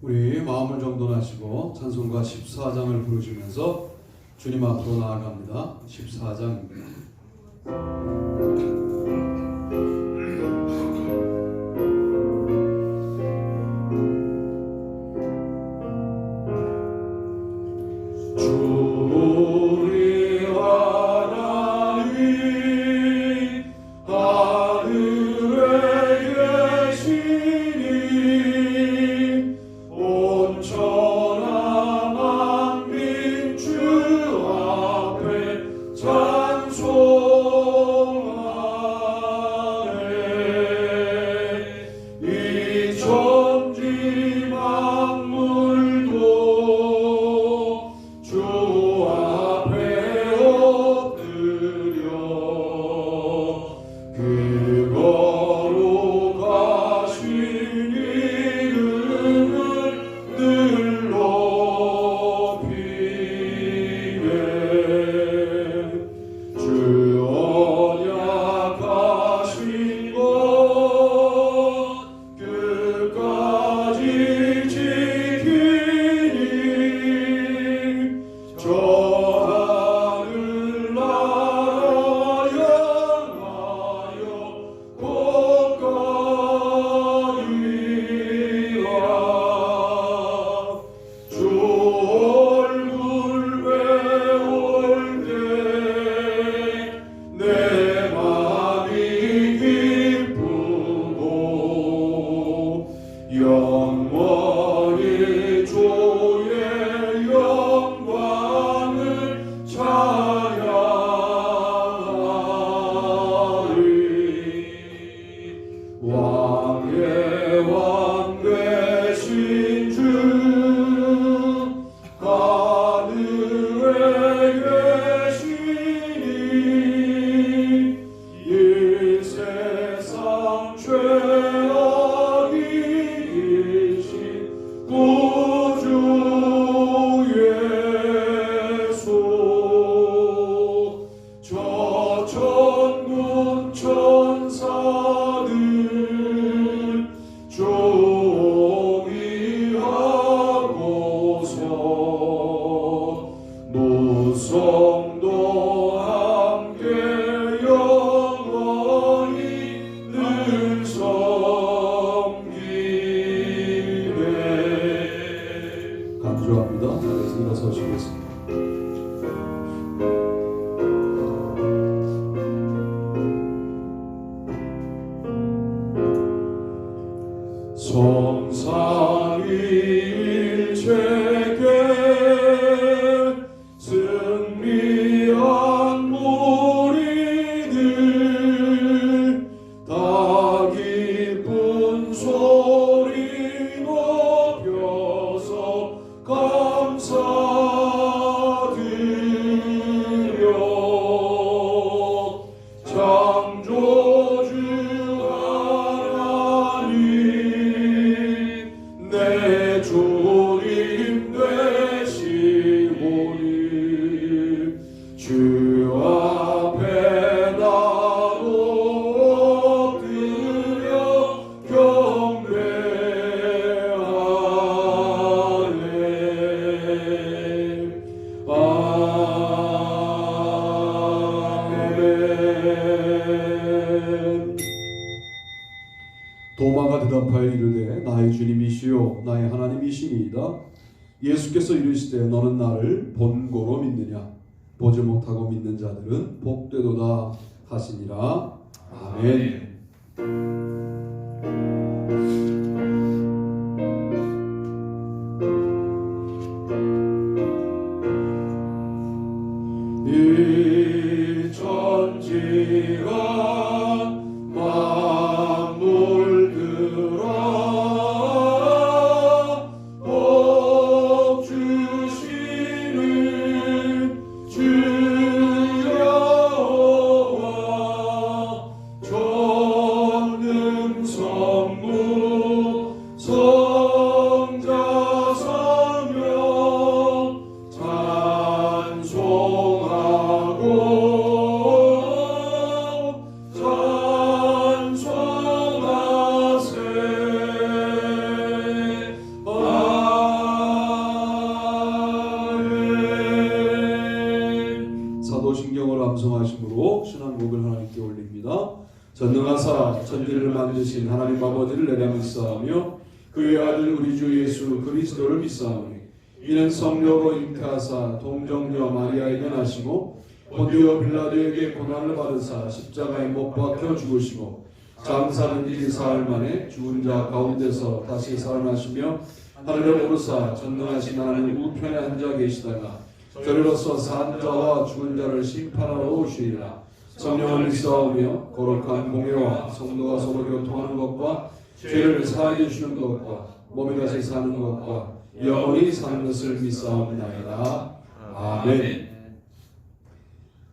우리 마음을 정돈하시고 찬송가 14장을 부르시면서 주님 앞으로 나아갑니다. 14장입니다. 감사합니다. 자리에서 일어서시겠습니다. 성삼위일체계 승리한 무리들 다 기쁜 소리 높여서 감사드려 창조주 하나님 내 주님 되시오니 주 앞에 나도 엎드려 경배하네. 아멘. 도마가 대답하여 이르되 나의 주님이시요 나의 하나님이시니이다. 예수께서 이르시되 너는 나를 본고로 믿느냐 보지 못하고 믿는 자들은 복되도다 하시니라. 아멘. 이 천지가 만물들아 복 주시는 주 여호와 전능하사 천지를 만드신 하나님 아버지를 내가 믿사오며 그의 아들 우리 주 예수 그리스도를 믿사오니 이는 성령으로 잉태하사 동정녀 마리아에게 나시고 본디오 빌라도에게 고난을 받으사 십자가에 못 박혀 죽으시고 장사된 지 사흘 만에 죽은 자 가운데서 다시 살아나시며 하늘에 오르사 전능하신 하나님 우편에 앉아 계시다가 저리로서 산 자와 죽은 자를 심판하러 오시리라. 성령을 믿사오며 거룩한 공예와 성도가 서로 교통하는 것과 죄를 사하여 주시는 것과 몸이 다시 사는 것과 영원히 사는 것을 믿사옵나이다. 아멘.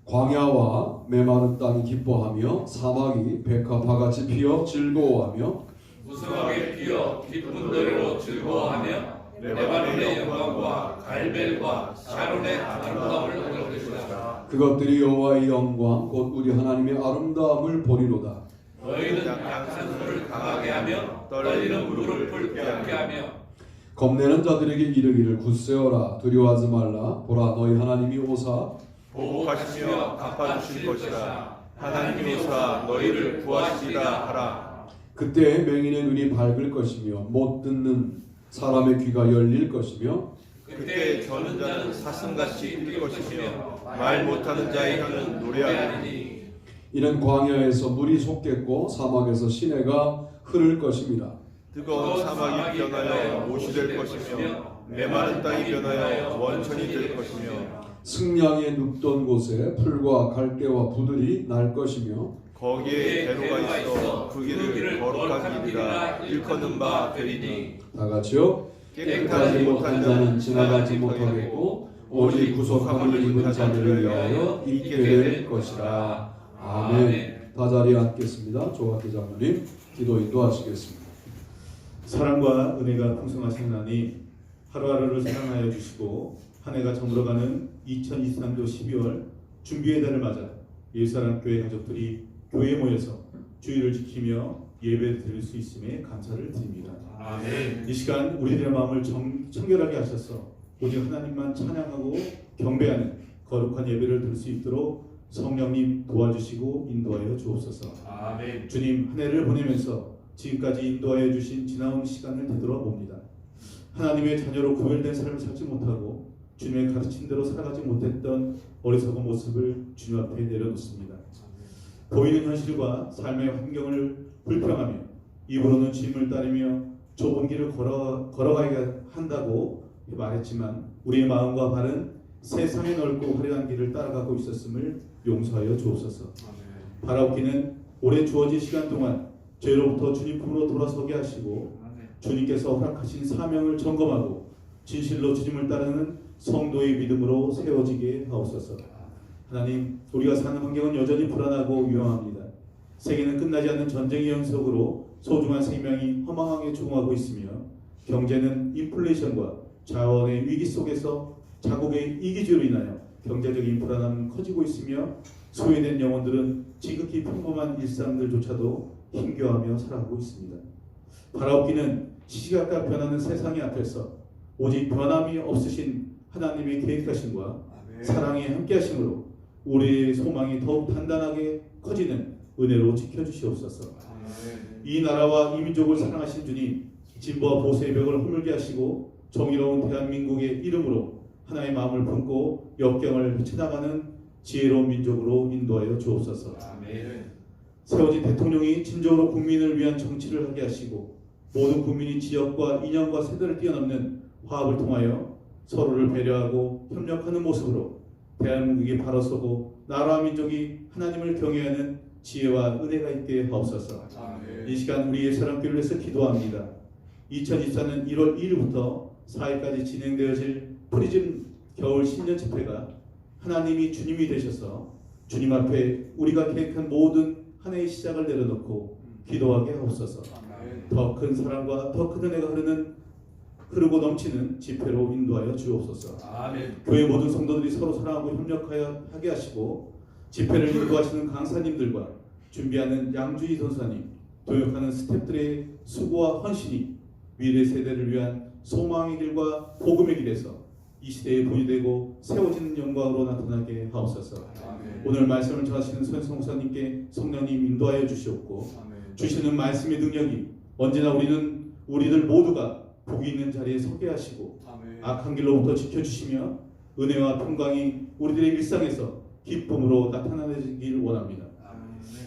광야와 메마른 땅이 기뻐하며 사막이 백합화같이 피어 즐거워하며 무성하게 피어 기쁜 노래로 즐거워하며 레바논의 영광과 갈멜과 샤론의 아름다움을 얻을 것이다. 그것들이 여호와의 영광 곧 우리 하나님의 아름다움을 보리로다. 너희는 약한 손을 강하게 하며 떨리는 무릎을 붉게 하며 겁내는 자들에게 이르기를 굳세어라 두려워하지 말라. 보라 너희 하나님이 오사 보복하시며 갚아주실 것이라. 하나님이 오사 너희를 구하시리라 하라. 그때 맹인의 눈이 밝을 것이며 못 듣는 사람의 귀가 열릴 것이며 그때 저는 자는 사슴같이 뛸 것이며 말 못하는 자의 혀는 노래하리니. 이는 광야에서 물이 솟겠고 사막에서 시내가 흐를 것입니다. 뜨거운 사막이 변하여 못이 될 것이며 메마른 땅이 변하여 원천이 될 것이며 승냥이 눕던 곳에 풀과 갈대와 부들이 날 것이며 거기에 배로가 있어 그 길을 거룩한 길이라 일컫는 바 되리니. 다 같이요. 깨끗하지 못한 자는 지나가지 못하겠고 오직 구속함을 입은 자들을 위하여 있게 될 것이라. 아멘. 다 자리에 앉겠습니다. 조학기 장로님 기도 인도하시겠습니다. 사랑과 은혜가 풍성하신 하나님, 하루하루를 사랑하여 주시고 한 해가 저물어가는 2023년 12월 준비의 달을 맞아 예수사랑교회 가족들이 교회에 모여서 주의를 지키며 예배 드릴 수 있음에 감사를 드립니다. 아멘. 이 시간 우리들의 마음을 청결하게 하셔서 오직 하나님만 찬양하고 경배하는 거룩한 예배를 드릴 수 있도록 성령님 도와주시고 인도하여 주옵소서. 아멘. 주님, 한 해를 보내면서 지금까지 인도하여 주신 지나온 시간을 되돌아봅니다. 하나님의 자녀로 구별된 삶을 살지 못하고 주님의 가르친 대로 살아가지 못했던 어리석은 모습을 주님 앞에 내려놓습니다. 보이는 현실과 삶의 환경을 불평하며 입으로는 주님을 따르며 좁은 길을 걸어가야 한다고 말했지만 우리의 마음과 발은 세상의 넓고 화려한 길을 따라가고 있었음을 용서하여 주옵소서. 바라옵기는 올해 주어진 시간 동안 죄로부터 주님 품으로 돌아서게 하시고 주님께서 허락하신 사명을 점검하고 진실로 주님을 따르는 성도의 믿음으로 세워지게 하옵소서. 하나님, 우리가 사는 환경은 여전히 불안하고 위험합니다. 세계는 끝나지 않는 전쟁의 연속으로 소중한 생명이 허망하게 죽어가고 있으며 경제는 인플레이션과 자원의 위기 속에서 자국의 이기주의로 인하여 경제적인 불안함은 커지고 있으며 소외된 영혼들은 지극히 평범한 일상들조차도 힘겨워하며 살아가고 있습니다. 바라옵기는 시시각각 변하는 세상의 앞에서 오직 변함이 없으신 하나님의 계획하심과 사랑의 함께하심으로 우리의 소망이 더욱 단단하게 커지는 은혜로 지켜주시옵소서. 이 나라와 이 민족을 사랑하신 주님, 진보와 보수의 벽을 허물게 하시고 정의로운 대한민국의 이름으로 하나의 마음을 품고 역경을 헤쳐나가는 지혜로운 민족으로 인도하여 주옵소서. 세워진 대통령이 진정으로 국민을 위한 정치를 하게 하시고 모든 국민이 지역과 인연과 세대를 뛰어넘는 화합을 통하여 서로를 배려하고 협력하는 모습으로 대한민국이 바로 서고 나라와 민족이 하나님을 경외하는 지혜와 은혜가 있게 하옵소서. 이 시간 우리의 사랑교회를 위해서 기도합니다. 2024년 1월 1일부터 4일까지 진행되어질 프리즘 겨울 신년 집회가 하나님이 주님이 되셔서 주님 앞에 우리가 계획한 모든 한 해의 시작을 내려놓고 기도하게 하옵소서. 더 큰 사랑과 더 큰 은혜가 흐르고 넘치는 집회로 인도하여 주옵소서. 아멘. 교회 모든 성도들이 서로 사랑하고 협력하여 하게 하시고 집회를 인도하시는 강사님들과 준비하는 양주희 선사님, 도역하는 스태프들의 수고와 헌신이 미래 세대를 위한 소망의 길과 복음의 길에서 이 시대에 본이 되고 세워지는 영광으로 나타나게 하옵소서. 오늘 말씀을 전하시는 손성 목사님께 성령님 인도하여 주시옵고 주시는 말씀의 능력이 언제나 우리들 모두가 복이 있는 자리에 서게 하시고 악한 길로부터 지켜주시며 은혜와 평강이 우리들의 일상에서 기쁨으로 나타나길 원합니다.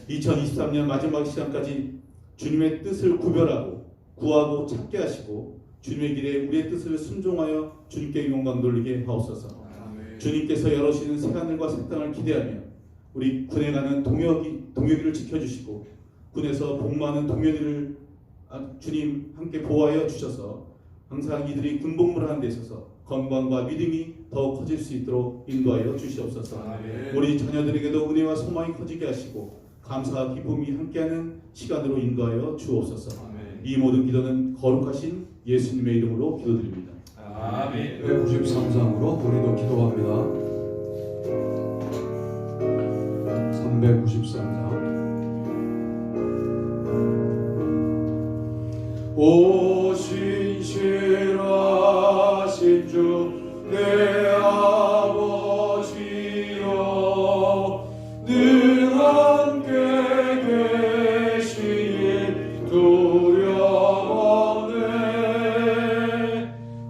2023년 마지막 시간까지 주님의 뜻을 구별하고 구하고 찾게 하시고 주님의 길에 우리의 뜻을 순종하여 주님께 영광 돌리게 하옵소서. 주님께서 열어주시는 새하늘과 새 땅을 기대하며 우리 군에 가는 동역이를 지켜주시고 군에서 복무하는 동료들을 주님 함께 보호하여 주셔서 항상 이들이 군복무를 하는 데 있어서 건강과 믿음이 더 커질 수 있도록 인도하여 주시옵소서. 우리 자녀들에게도 은혜와 소망이 커지게 하시고 감사와 기쁨이 함께하는 시간으로 인도하여 주옵소서. 이 모든 기도는 거룩하신 예수님의 이름으로 기도드립니다. 아멘. 193장으로 우리도 기도합니다. 393장. 오 신실하신 주 내 아버지여 늘 함께 계시니 두려움 없네.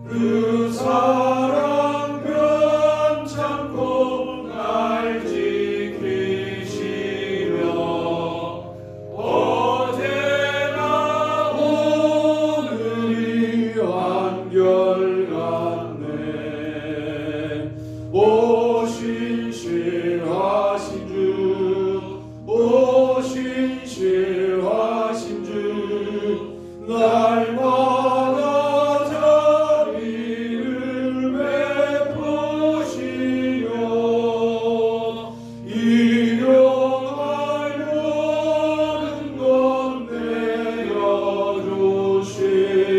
그 사랑 변찮고 날 지키시며 어제나 오늘이 한결같네. 오 신실하신 주, 오 신실하신 주, 날마다 자비를 베푸시며 일용할 모든 것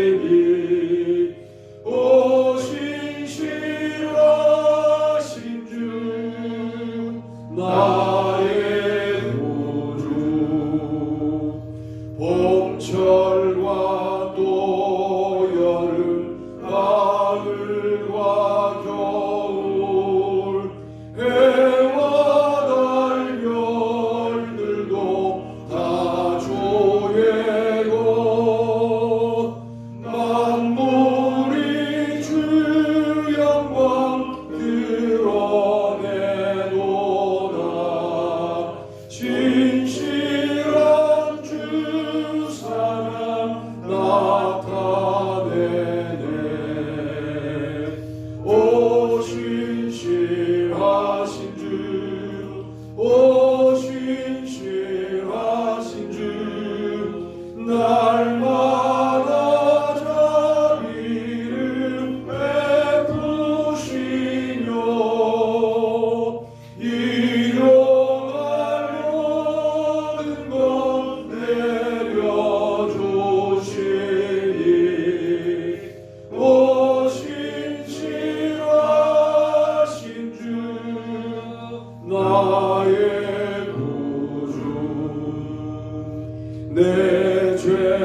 내려주시니 오 신실하신 주 나의 구주. 봄철과 또 여름 가을과 겨울 해와 달 별들도 다 주의 것 만물이 주 영광 드러내도다. 진실한 주 사랑 나타내네. 오 신실하신 주, 오 신실하신 주, 날마다 자비를 베푸시며 일용할 모든 것 내려주시니 오 신실하신 주 나의 구주. 내 죄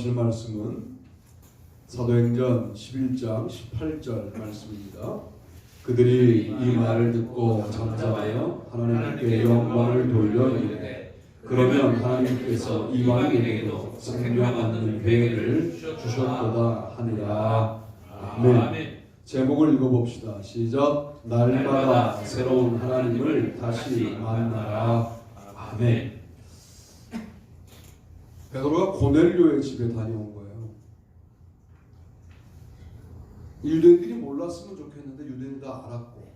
보실 말씀은 사도행전 11장 18절 말씀입니다. 그들이 이 말을 듣고 잠잠하여 하나님께 영광을 돌려 이르되 그러면 하나님께서 이방인에게도 생명 얻는 계획을 주셨도다 하니라. 아멘. 제목을 읽어봅시다. 시작. 날마다 새로운 하나님을 다시 만나라. 아멘. 베드로가 고넬료의 집에 다녀온 거예요. 유대인들이 몰랐으면 좋겠는데 유대인이 다 알았고,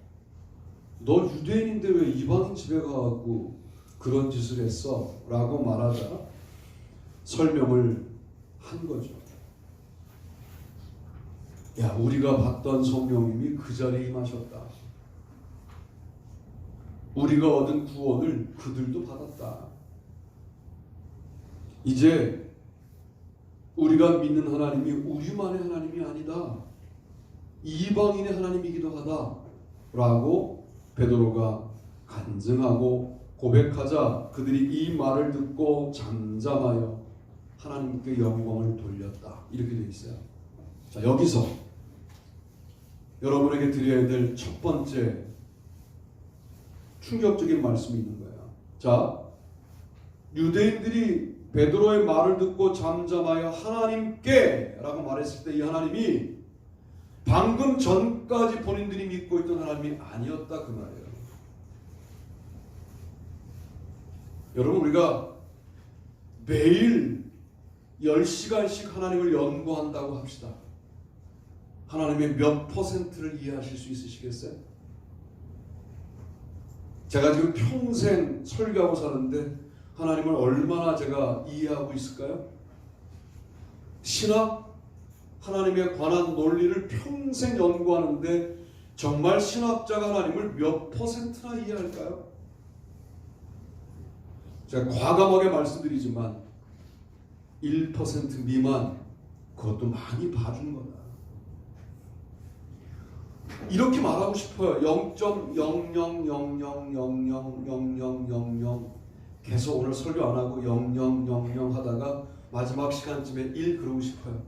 너 유대인인데 왜 이방인 집에 가고 그런 짓을 했어? 라고 말하자 설명을 한 거죠. 야, 우리가 봤던 성령님이 그 자리에 임하셨다. 우리가 얻은 구원을 그들도 받았다. 이제 우리가 믿는 하나님이 우리만의 하나님이 아니다. 이방인의 하나님이기도 하다. 라고 베드로가 간증하고 고백하자 그들이 이 말을 듣고 잠잠하여 하나님께 영광을 돌렸다. 이렇게 되어 있어요. 자, 여기서 여러분에게 드려야 될 첫 번째 충격적인 말씀이 있는 거예요. 자, 유대인들이 베드로의 말을 듣고 잠잠하여 하나님께 라고 말했을 때 이 하나님이 방금 전까지 본인들이 믿고 있던 하나님이 아니었다 그 말이에요. 여러분, 우리가 매일 10시간씩 하나님을 연구한다고 합시다. 하나님의 몇 퍼센트를 이해하실 수 있으시겠어요? 제가 지금 평생 설교하고 사는데 하나님을 얼마나 제가 이해하고 있을까요? 신학, 하나님에 관한 논리를 평생 연구하는데 정말 신학자가 하나님을 몇 퍼센트나 이해할까요? 제가 과감하게 말씀드리지만 1% 미만, 그것도 많이 봐준 거다. 이렇게 말하고 싶어요. 0.00000000 계속 오늘 설교 안 하고 0000 하다가 마지막 시간쯤에 1 그러고 싶어요.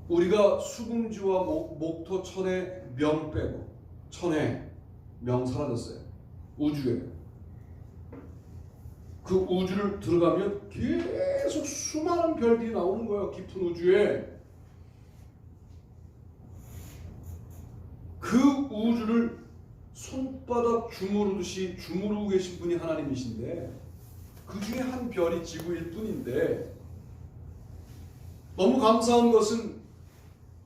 우리가 수궁지와 목토 천의 명 빼고, 천의 명 사라졌어요. 우주에. 그 우주를 들어가면 계속 수많은 별들이 나오는 거예요. 깊은 우주에. 그 우주를 손바닥 주무르듯이 주무르고 계신 분이 하나님이신데, 그 중에 한 별이 지구일 뿐인데, 너무 감사한 것은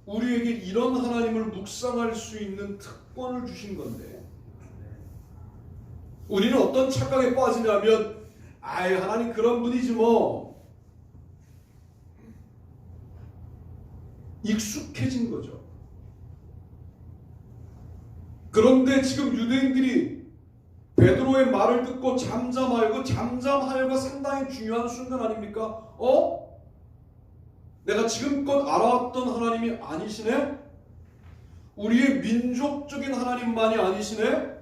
우리에게 이런 하나님을 묵상할 수 있는 특권을 주신 건데, 우리는 어떤 착각에 빠지냐면, 아이, 하나님 그런 분이지 뭐, 익숙해진 거죠. 그런데 지금 유대인들이 베드로의 말을 듣고 잠잠하여, 그 잠잠하여가 상당히 중요한 순간 아닙니까? 내가 지금껏 알아왔던 하나님이 아니시네? 우리의 민족적인 하나님만이 아니시네?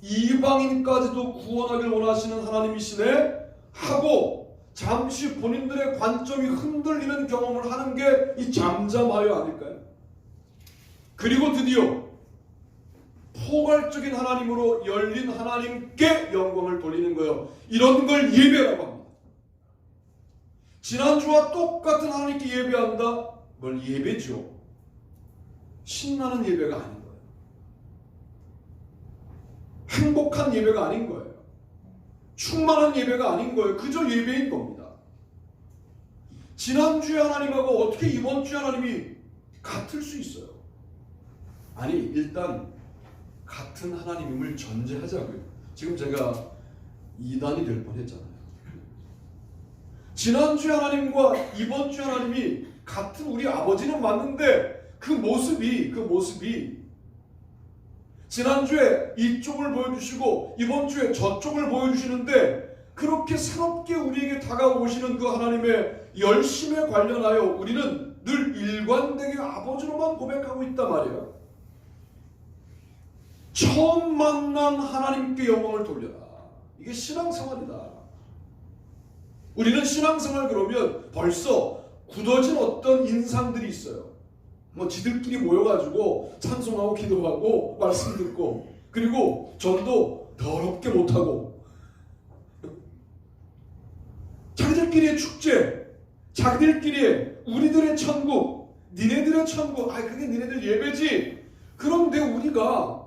이방인까지도 구원하길 원하시는 하나님이시네? 하고 잠시 본인들의 관점이 흔들리는 경험을 하는 게 이 잠잠하여 아닐까요? 그리고 드디어 포괄적인 하나님으로 열린 하나님께 영광을 돌리는 거예요. 이런 걸 예배라고 합니다. 지난주와 똑같은 하나님께 예배한다? 뭘 예배죠? 신나는 예배가 아닌 거예요. 행복한 예배가 아닌 거예요. 충만한 예배가 아닌 거예요. 그저 예배인 겁니다. 지난주의 하나님하고 어떻게 이번 주의 하나님이 같을 수 있어요? 아니, 일단 같은 하나님임을 전제하자고요. 지금 제가 이단이 될 뻔했잖아요. 지난주의 하나님과 이번 주의 하나님이 같은 우리 아버지는 맞는데 그 모습이 지난주에 이쪽을 보여주시고 이번 주에 저쪽을 보여주시는데, 그렇게 새롭게 우리에게 다가오시는 그 하나님의 열심에 관련하여 우리는 늘 일관되게 아버지로만 고백하고 있단 말이에요. 처음 만난 하나님께 영광을 돌려라. 이게 신앙생활이다. 우리는 신앙생활 그러면 벌써 굳어진 어떤 인상들이 있어요. 뭐 지들끼리 모여가지고 찬송하고 기도하고 말씀 듣고 그리고 전도 더럽게 못하고 자기들끼리의 축제, 자기들끼리의 우리들의 천국, 니네들의 천국, 그게 니네들 예배지. 그런데 우리가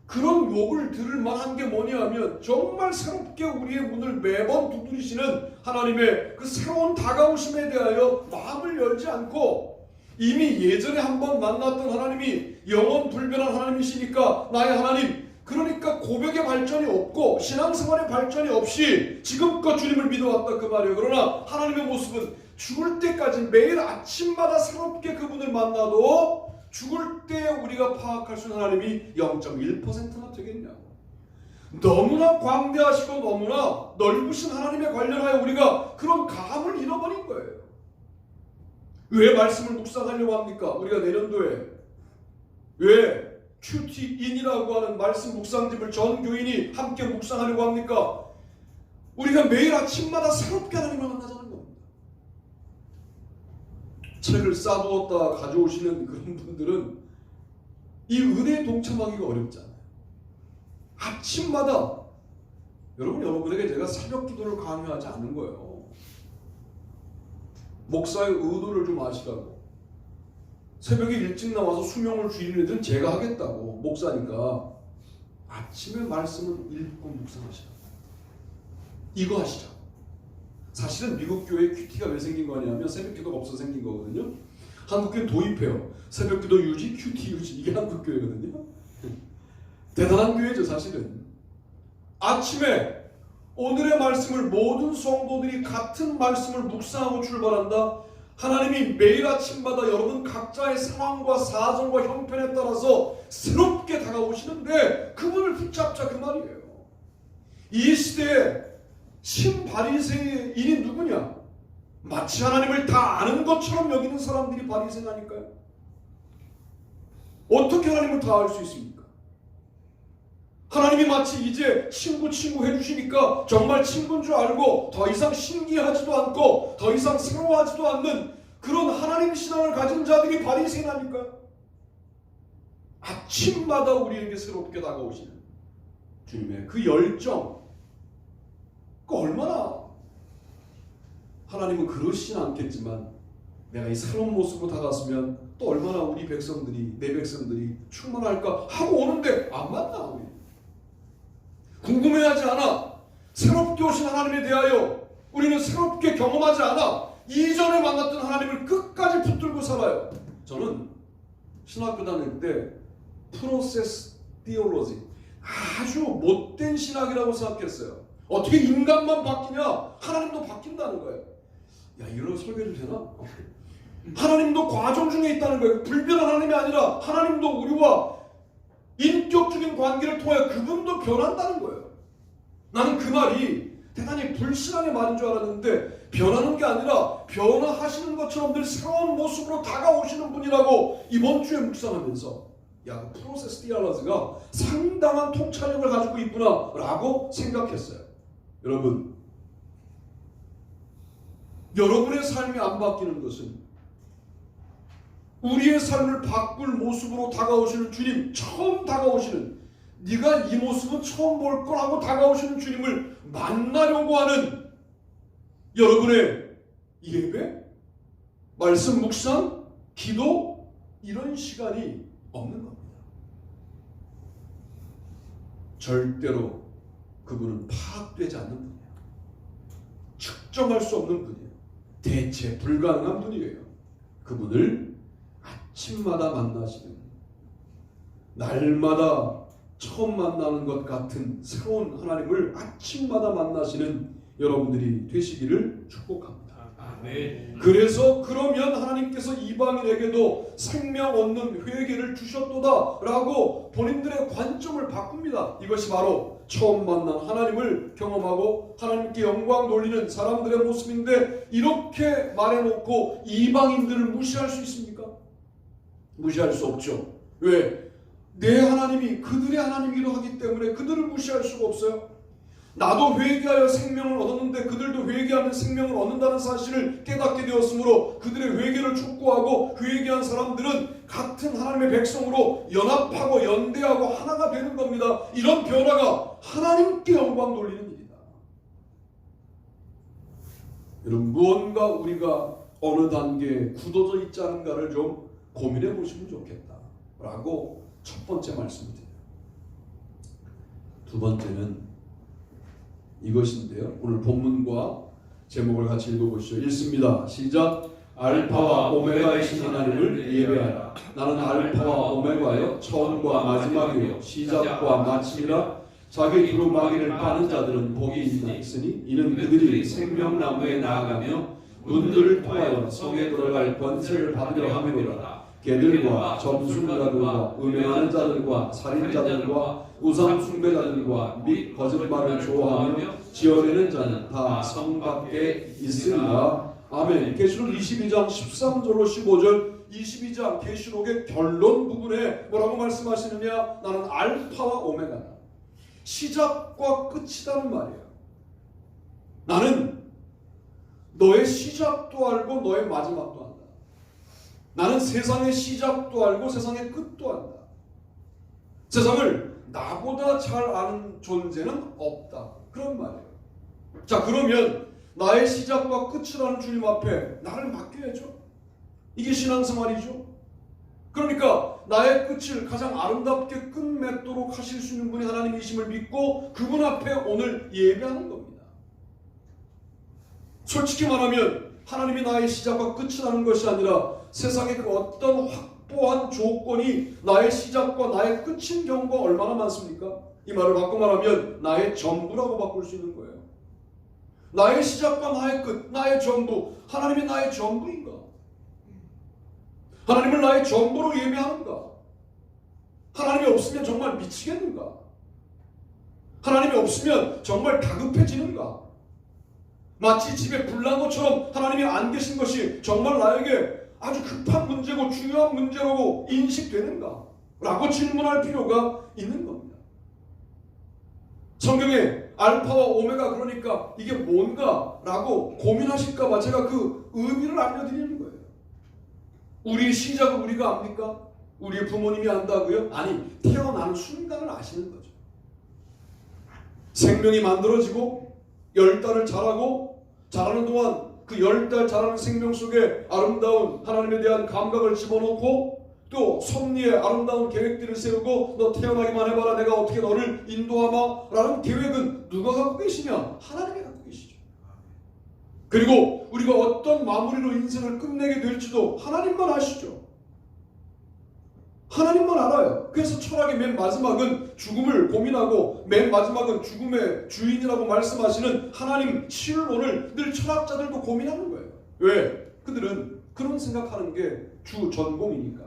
그런 욕을 들을 만한 게 뭐냐 하면 정말 새롭게 우리의 문을 매번 두드리시는 하나님의 그 새로운 다가오심에 대하여 마음을 열지 않고 이미 예전에 한번 만났던 하나님이 영원 불변한 하나님이시니까 나의 하나님, 그러니까 고백의 발전이 없고 신앙생활의 발전이 없이 지금껏 주님을 믿어왔다 그 말이에요. 그러나 하나님의 모습은 죽을 때까지 매일 아침마다 새롭게 그분을 만나도 죽을 때 우리가 파악할 수 있는 하나님이 0.1%나 되겠냐고. 너무나 광대하시고 너무나 넓으신 하나님에 관련하여 우리가 그런 감을 잃어버린 거예요. 왜 말씀을 묵상하려고 합니까? 우리가 내년도에 왜 큐티인이라고 하는 말씀 묵상집을 전 교인이 함께 묵상하려고 합니까? 우리가 매일 아침마다 새롭게 하나님을 만나자는 겁니다. 책을 싸두었다 가져오시는 그런 분들은 이 은혜에 동참하기가 어렵잖아요. 아침마다 여러분에게 제가 새벽 기도를 강요하지 않은 거예요. 목사의 의도를 좀 아시라고. 새벽에 일찍 나와서 수명을 줄이는 애들은 제가 하겠다고. 목사니까 아침에 말씀을 읽고 묵상하시라고. 이거 하시라고. 사실은 미국 교회 큐티가 왜 생긴 거냐면 새벽 기도가 없어서 생긴 거거든요. 한국 교회 도입해요. 새벽 기도 유지, 큐티 유지. 이게 한국 교회거든요. 대단한 교회죠 사실은. 아침에 오늘의 말씀을 모든 성도들이 같은 말씀을 묵상하고 출발한다. 하나님이 매일 아침마다 여러분 각자의 상황과 사정과 형편에 따라서 새롭게 다가오시는데 그분을 붙잡자 그 말이에요. 이 시대에 신바리새인이 누구냐? 마치 하나님을 다 아는 것처럼 여기는 사람들이 바리새인 아닐까요? 어떻게 하나님을 다 알 수 있습니까? 하나님이 마치 이제 친구 해주시니까 정말 친구인 줄 알고 더 이상 신기하지도 않고 더 이상 새로워하지도 않는 그런 하나님 신앙을 가진 자들이 바리새인 아닐까요? 아침마다 우리에게 새롭게 다가오시는 주님의 그 열정, 그 얼마나 하나님은 그러시진 않겠지만 내가 이 새로운 모습으로 다가왔으면 또 얼마나 우리 백성들이, 내 백성들이 충만할까 하고 오는데 안 만나. 우리 궁금해하지 않아. 새롭게 오신 하나님에 대하여 우리는 새롭게 경험하지 않아. 이전에 만났던 하나님을 끝까지 붙들고 살아요. 저는 신학교 다닐 때 프로세스 티올로지, 아주 못된 신학이라고 생각했어요. 어떻게 인간만 바뀌냐? 하나님도 바뀐다는 거예요. 야, 이런 설교도 되나? 하나님도 과정 중에 있다는 거예요. 불변한 하나님이 아니라 하나님도 우리와 인격적인 관계를 통해 그분도 변한다는 거예요. 나는 그 말이 대단히 불신앙의 말인 줄 알았는데 변하는 게 아니라 변화하시는 것처럼 늘 새로운 모습으로 다가오시는 분이라고 이번 주에 묵상하면서 야, 그 프로세스 디알라즈가 상당한 통찰력을 가지고 있구나 라고 생각했어요. 여러분의 삶이 안 바뀌는 것은 우리의 삶을 바꿀 모습으로 다가오시는 주님, 처음 다가오시는, 네가 이 모습은 처음 볼 거라고 다가오시는 주님을 만나려고 하는 여러분의 예배, 말씀 묵상, 기도, 이런 시간이 없는 겁니다. 절대로 그분은 파악되지 않는 분이에요. 측정할 수 없는 분이에요. 대체 불가능한 분이에요. 그분을 아침마다 만나시는, 날마다 처음 만나는 것 같은 새로운 하나님을 아침마다 만나시는 여러분들이 되시기를 축복합니다. 아멘. 그래서 그러면 하나님께서 이방인에게도 생명 얻는 회개를 주셨도다 라고 본인들의 관점을 바꿉니다. 이것이 바로 처음 만난 하나님을 경험하고 하나님께 영광 돌리는 사람들의 모습인데, 이렇게 말해놓고 이방인들을 무시할 수 있습니까? 무시할 수 없죠. 왜? 내 하나님이 그들의 하나님이기도 하기 때문에 그들을 무시할 수가 없어요. 나도 회개하여 생명을 얻었는데 그들도 회개하면 생명을 얻는다는 사실을 깨닫게 되었으므로 그들의 회개를 촉구하고 회개한 사람들은 같은 하나님의 백성으로 연합하고 연대하고 하나가 되는 겁니다. 이런 변화가 하나님께 영광 돌리는 일이다. 여러분, 무언가 우리가 어느 단계에 굳어져 있지 않은가를 좀 고민해 보시면 좋겠다 라고 첫 번째 말씀드려요. 두 번째는 이것인데요. 오늘 본문과 제목을 같이 읽어보시죠. 읽습니다. 시작. 알파와 오메가이신 하나님을 예배하라. 나는 알파와 오메가여 처음과 마지막이요 시작과 마침이라. 자기 두루마기를 빠는 자들은 복이 있으니 이는 그들이 생명나무에 나아가며 문들을 통하여 성에 들어갈 권세를 받으려 함이로라. 개들과 점술가들과 음행하는 자들과 살인자들과 우상 숭배자들과 및 거짓말을 좋아하며 지어내는 자는 다 성 밖에 있으리라. 아멘. 계시록 22장 13절로 15절 22장 계시록의 결론 부분에 뭐라고 말씀하시느냐? 나는 알파와 오메가다. 시작과 끝이라는 말이에요. 나는 너의 시작도 알고 너의 마지막도 안다. 나는 세상의 시작도 알고 세상의 끝도 안다. 세상을 나보다 잘 아는 존재는 없다. 그런 말이에요. 자, 그러면 나의 시작과 끝을 아는 주님 앞에 나를 맡겨야죠. 이게 신앙생활이죠. 그러니까 나의 끝을 가장 아름답게 끝맺도록 하실 수 있는 분이 하나님이심을 믿고 그분 앞에 오늘 예배하는 겁니다. 솔직히 말하면 하나님이 나의 시작과 끝을 아는 것이 아니라 세상의 그 어떤 확보한 조건이 나의 시작과 나의 끝인 경우가 얼마나 많습니까? 이 말을 바꿔 말하면 나의 전부라고 바꿀 수 있는 거예요. 나의 시작과 나의 끝, 나의 전부. 하나님이 나의 전부인가? 하나님을 나의 전부로 예배하는가? 하나님이 없으면 정말 미치겠는가? 하나님이 없으면 정말 다급해지는가? 마치 집에 불난 것처럼 하나님이 안 계신 것이 정말 나에게 아주 급한 문제고 중요한 문제라고 인식되는가? 라고 질문할 필요가 있는 겁니다. 성경에 알파와 오메가 그러니까 이게 뭔가? 라고 고민하실까 봐 제가 그 의미를 알려드리는 거예요. 우리의 시작을 우리가 압니까? 우리의 부모님이 안다고요? 아니, 태어나는 순간을 아시는 거죠. 생명이 만들어지고 10달을 자라고 자라는 동안 그 10달 자라는 생명 속에 아름다운 하나님에 대한 감각을 집어넣고 또 섭리의 아름다운 계획들을 세우고 너 태어나기만 해봐라 내가 어떻게 너를 인도하마 라는 계획은 누가 갖고 계시냐? 하나님이 갖고 계시죠. 그리고 우리가 어떤 마무리로 인생을 끝내게 될지도 하나님만 아시죠. 하나님만 알아요. 그래서 철학의 맨 마지막은 죽음을 고민하고 맨 마지막은 죽음의 주인이라고 말씀하시는 하나님 신론을 늘 철학자들도 고민하는 거예요. 왜? 그들은 그런 생각하는 게 주 전공이니까.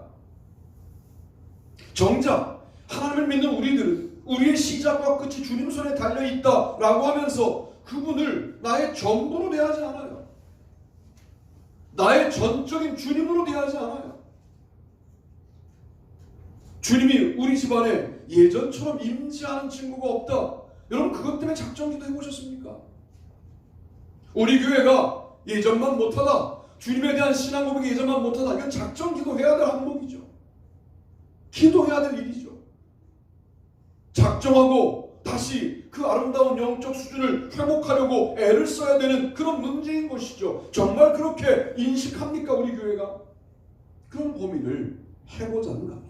정작 하나님을 믿는 우리들은 우리의 시작과 끝이 주님 손에 달려있다라고 하면서 그분을 나의 전부로 대하지 않아요. 나의 전적인 주님으로 대하지 않아요. 주님이 우리 집안에 예전처럼 임재하는 친구가 없다. 여러분 그것 때문에 작정기도 해보셨습니까? 우리 교회가 예전만 못하다. 주님에 대한 신앙 고백이 예전만 못하다. 이건 작정기도 해야 될 항목이죠. 기도해야 될 일이죠. 작정하고 다시 그 아름다운 영적 수준을 회복하려고 애를 써야 되는 그런 문제인 것이죠. 정말 그렇게 인식합니까 우리 교회가? 그런 고민을 해보자는 겁니다.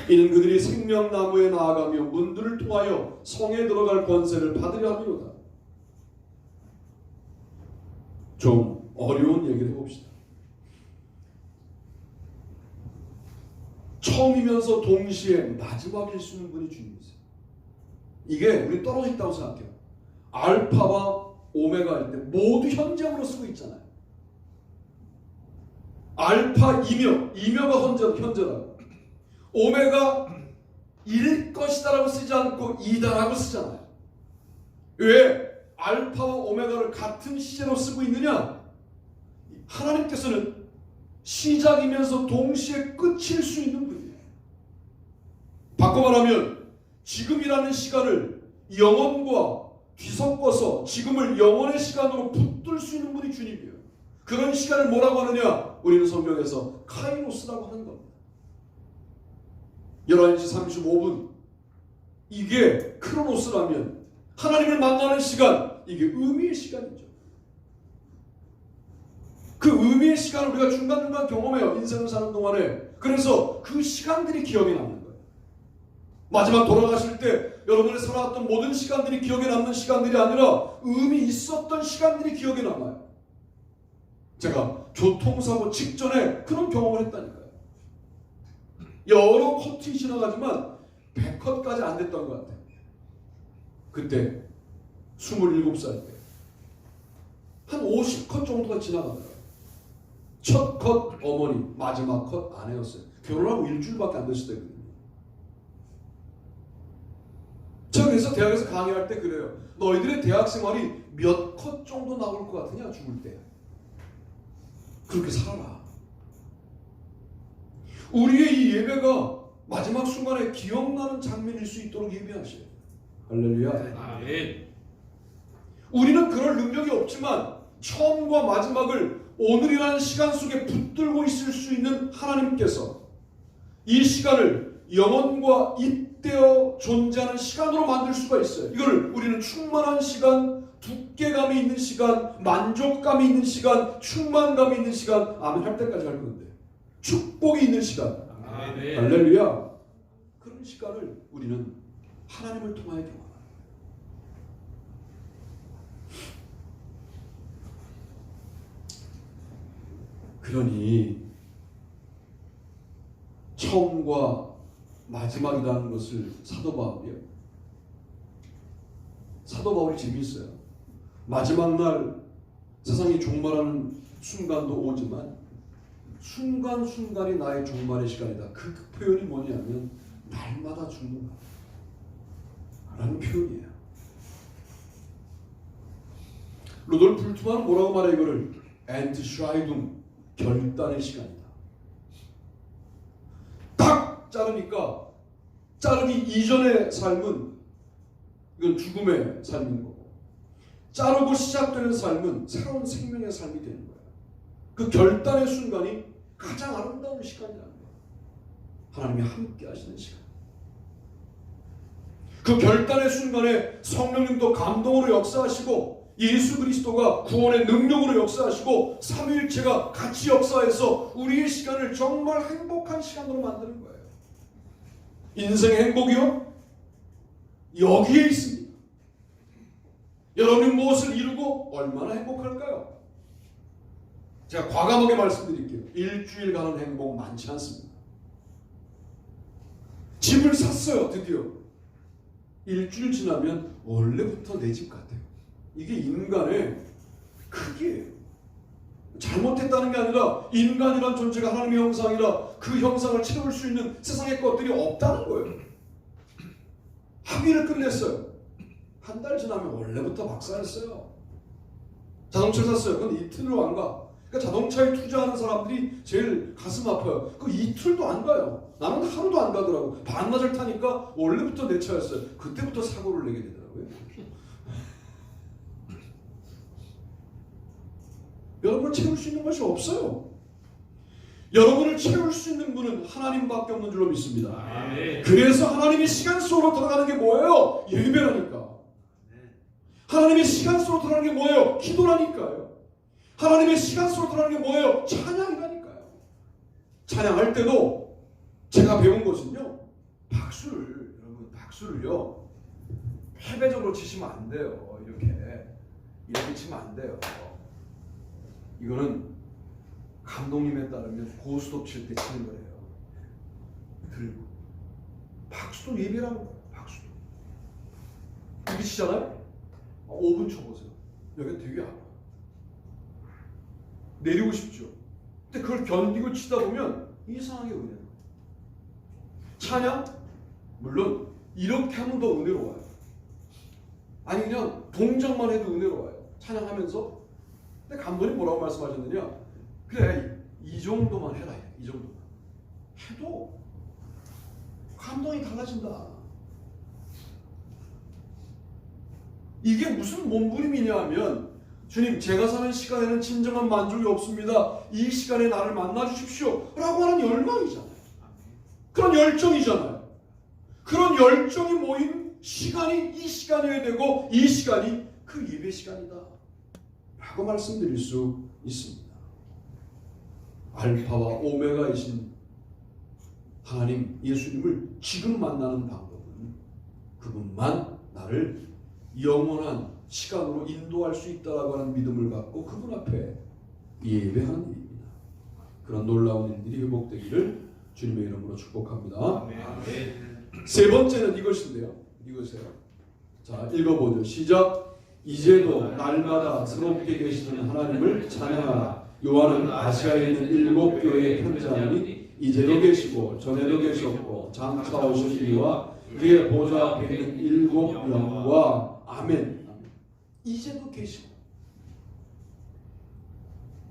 이는 그들이 생명나무에 나아가며 문들을 통하여 성에 들어갈 권세를 받으려 함이로다. 좀 어려운 얘기를 해봅시다. 처음이면서 동시에 마지막일 수 있는 분이 주님이세요. 이게 우리 떨어져 있다고 생각해요. 알파와 오메가일 때 모두 현재형으로 쓰고 있잖아요. 알파 이며가 현재라고. 오메가 일 것이다라고 쓰지 않고 이다라고 쓰잖아요. 왜 알파와 오메가를 같은 시제로 쓰고 있느냐? 하나님께서는 시작이면서 동시에 끝일 수 있는 분이에요. 바꿔 말하면 지금이라는 시간을 영원과 뒤섞어서 지금을 영원의 시간으로 붙들 수 있는 분이 주님이에요. 그런 시간을 뭐라고 하느냐? 우리는 성경에서 카이로스라고 하는 겁니다. 11시 35분. 이게 크로노스라면 하나님을 만나는 시간, 이게 의미의 시간이죠. 그 의미의 시간을 우리가 중간중간 경험해요. 인생을 사는 동안에. 그래서 그 시간들이 기억에 남는 거예요. 마지막 돌아가실 때 여러분이 살아왔던 모든 시간들이 기억에 남는 시간들이 아니라 의미 있었던 시간들이 기억에 남아요. 제가 교통사고 직전에 그런 경험을 했다니까요. 여러 컷이 지나가지만 100컷까지 안 됐던 것 같아요. 그때 27살 때 한 50컷 정도가 지나가더라고요. 첫 컷 어머니, 마지막 컷 아내였어요. 결혼하고 일주일밖에 안 됐을 때거든요. 제가 그래서 대학에서 강의할 때 그래요. 너희들의 대학 생활이 몇 컷 정도 나올 것 같으냐, 죽을 때. 그렇게 살아라. 우리의 이 예배가 마지막 순간에 기억나는 장면일 수 있도록 예배하셔요. 할렐루야. 아멘. 우리는 그럴 능력이 없지만 처음과 마지막을 오늘이라는 시간 속에 붙들고 있을 수 있는 하나님께서 이 시간을 영원과 잇대어 존재하는 시간으로 만들 수가 있어요. 이걸 우리는 충만한 시간, 두께감이 있는 시간, 만족감이 있는 시간, 충만감이 있는 시간, 아멘 할 때까지 할 건데 축복이 있는 시간. 아멘. 할렐루야. 그런 시간을 우리는 하나님을 통하여 경험합니다. 그러니 처음과 마지막이라는 것을 사도 바울이 재미있어요. 마지막 날 세상이 종말하는 순간도 오지만 순간순간이 나의 종말의 시간이다. 그 표현이 뭐냐면 날마다 죽는다 라는 표현이에요. 루돌프 불트만은 뭐라고 말해 이거를? 엔트슈라이둥, 결단의 시간이다. 딱 자르니까 자르기 이전의 삶은 이건 죽음의 삶인 거고 자르고 시작되는 삶은 새로운 생명의 삶이 되는 거예요. 그 결단의 순간이 가장 아름다운 시간이라는 거예요. 하나님이 함께 하시는 시간. 그 결단의 순간에 성령님도 감동으로 역사하시고 예수 그리스도가 구원의 능력으로 역사하시고 삼위일체가 같이 역사해서 우리의 시간을 정말 행복한 시간으로 만드는 거예요. 인생의 행복이요? 여기에 있습니다. 여러분이 무엇을 이루고 얼마나 행복할까요? 제가 과감하게 말씀드릴게요. 일주일 가는 행복 많지 않습니다. 집을 샀어요. 드디어. 일주일 지나면 원래부터 내 집 같아요. 이게 인간의 크기예요. 잘못했다는 게 아니라 인간이란 존재가 하나님의 형상이라 그 형상을 채울 수 있는 세상의 것들이 없다는 거예요. 합의를 끝냈어요. 한 달 지나면 원래부터 박살냈어요. 자동차 샀어요. 그건 이틀로 안 가. 그러니까 자동차에 투자하는 사람들이 제일 가슴 아파요. 그 이틀도 안 가요. 나는 하루도 안 가더라고. 반나절 타니까 원래부터 내 차였어요. 그때부터 사고를 내게 되더라고요. 여러분을 채울 수 있는 것이 없어요. 여러분을 채울 수 있는 분은 하나님밖에 없는 줄로 믿습니다. 아멘. 그래서 하나님의 시간 속으로 들어가는 게 뭐예요? 예배라니까. 하나님의 시간 속으로 들어가는 게 뭐예요? 기도라니까요. 하나님의 시간 속으로 들어가는 게 뭐예요? 찬양이라니까요. 찬양할 때도 제가 배운 것은요. 여러분 박수를요. 패배적으로 치시면 안 돼요. 이렇게 치면 안 돼요. 이거는 감독님에 따르면 고스톱 칠 때 치는 거예요. 들고 박수도 예배라는 거예요. 박수도 이렇게 치잖아요. 5분 쳐보세요. 여기가 되게 아파. 내리고 싶죠. 근데 그걸 견디고 치다 보면 이상하게 은혜로워요. 찬양? 물론 이렇게 하면 더 은혜로워요. 아니 그냥 동작만 해도 은혜로워요. 찬양하면서. 근데 감독님 뭐라고 말씀하셨느냐? 그래 이 정도만 해라. 이 정도만 해도 감동이 달라진다. 이게 무슨 몸부림이냐 하면 주님 제가 사는 시간에는 진정한 만족이 없습니다. 이 시간에 나를 만나 주십시오 라고 하는 열망이잖아요. 그런 열정이잖아요. 그런 열정이 모인 시간이 이 시간이어야 되고 이 시간이 그 예배 시간이다 라고 말씀드릴 수 있습니다. 알파와 오메가이신 하나님 예수님을 지금 만나는 방법은 그분만 나를 영원한 시간으로 인도할 수 있다라고 하는 믿음을 갖고 그분 앞에 예배하는 일입니다. 그런 놀라운 일들이 회복되기를 주님의 이름으로 축복합니다. 세 번째는 이것인데요. 이것이에요. 자, 읽어보죠. 시작. 이제도 날마다 새롭게 계시는 하나님을 찬양하라. 요한은 아시아에 있는 7 교회에 편지하니 이제도 계시고 전에도 계셨고 장차 오실 이와 그의 보좌 앞에 있는 7 영과 아멘. 이제도 계시고.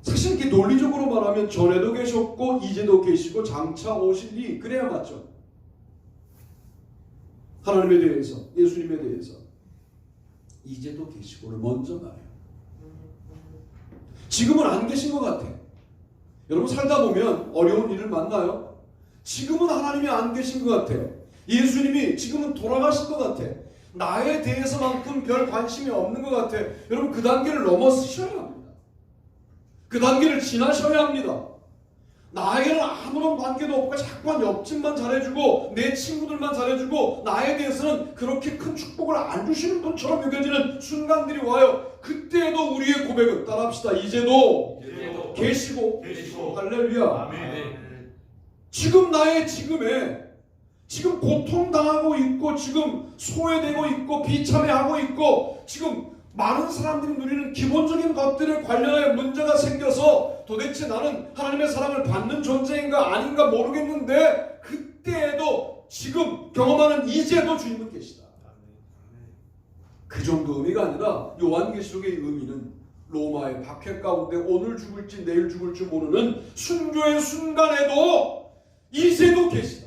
사실 이렇게 논리적으로 말하면 전에도 계셨고 이제도 계시고 장차 오실 이 그래야 맞죠. 하나님에 대해서, 예수님에 대해서 이제도 계시고를 먼저 말해요. 지금은 안 계신 것 같아. 여러분 살다 보면 어려운 일을 만나요. 지금은 하나님이 안 계신 것 같아요. 예수님이 지금은 돌아가신 것 같아. 나에 대해서만큼 별 관심이 없는 것 같아. 여러분 그 단계를 넘어서셔야 합니다. 그 단계를 지나셔야 합니다. 나에게는 아무런 관계도 없고 자꾸만 옆집만 잘해주고 내 친구들만 잘해주고 나에 대해서는 그렇게 큰 축복을 안 주시는 분처럼 여겨지는 순간들이 와요. 그때에도 우리의 고백은 따라합시다. 이제도 계시고 할렐루야. 지금 나의 지금에 지금 고통당하고 있고 지금 소외되고 있고 비참해하고 있고 지금 많은 사람들이 누리는 기본적인 것들에 관련하여 문제가 생겨서 도대체 나는 하나님의 사랑을 받는 존재인가 아닌가 모르겠는데 그때에도 지금 경험하는 이제도 주님은 계시다. 그 정도 의미가 아니라 요한계시록의 의미는 로마의 박해 가운데 오늘 죽을지 내일 죽을지 모르는 순교의 순간에도 이제도 계시다.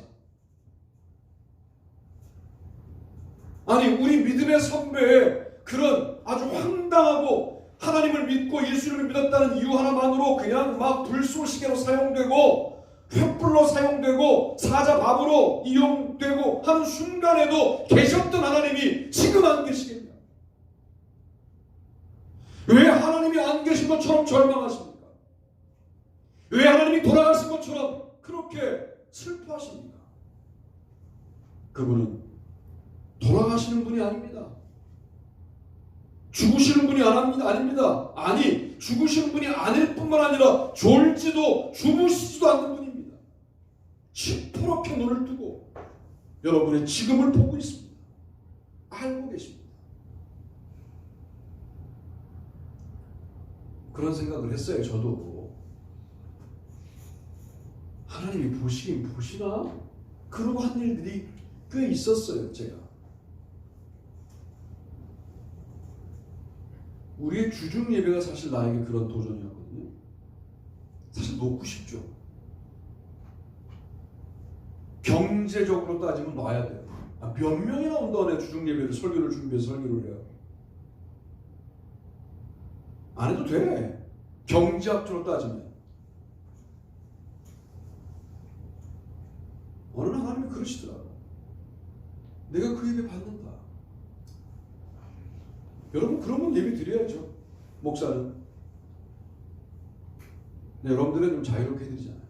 아니 우리 믿음의 선배의 그런 아주 황당하고 하나님을 믿고 예수님을 믿었다는 이유 하나만으로 그냥 막 불쏘시개로 사용되고 횃불로 사용되고 사자밥으로 이용되고 하는 순간에도 계셨던 하나님이 지금 안 계시겠냐? 왜 하나님이 안 계신 것처럼 절망하십니까? 왜 하나님이 돌아가신 것처럼 그렇게 슬퍼하십니까? 그분은 돌아가시는 분이 아닙니다. 죽으시는 분이 아닙니다. 아니 죽으시는 분이 아닐 뿐만 아니라 졸지도 주무시지도 않는 분입니다. 시퍼렇게 눈을 뜨고 여러분의 지금을 보고 있습니다. 알고 계십니다. 그런 생각을 했어요. 저도 하나님이 보시긴 보시나? 그러고 한 일들이 꽤 있었어요. 제가 우리의 주중 예배가 사실 나에게 그런 도전이었거든요. 사실 놓고 싶죠. 경제적으로 따지면 놔야 돼요. 몇 명이나 온다네 주중 예배를 설교를 준비해서 설교를 해요. 안 해도 돼. 경제학적으로 따지면. 어느 날 하나님이 그러시더라고요. 내가 그 예배 받는다. 여러분 그러면 예배 드려야죠. 목사는. 네, 여러분들은 좀 자유롭게 해드리잖아요.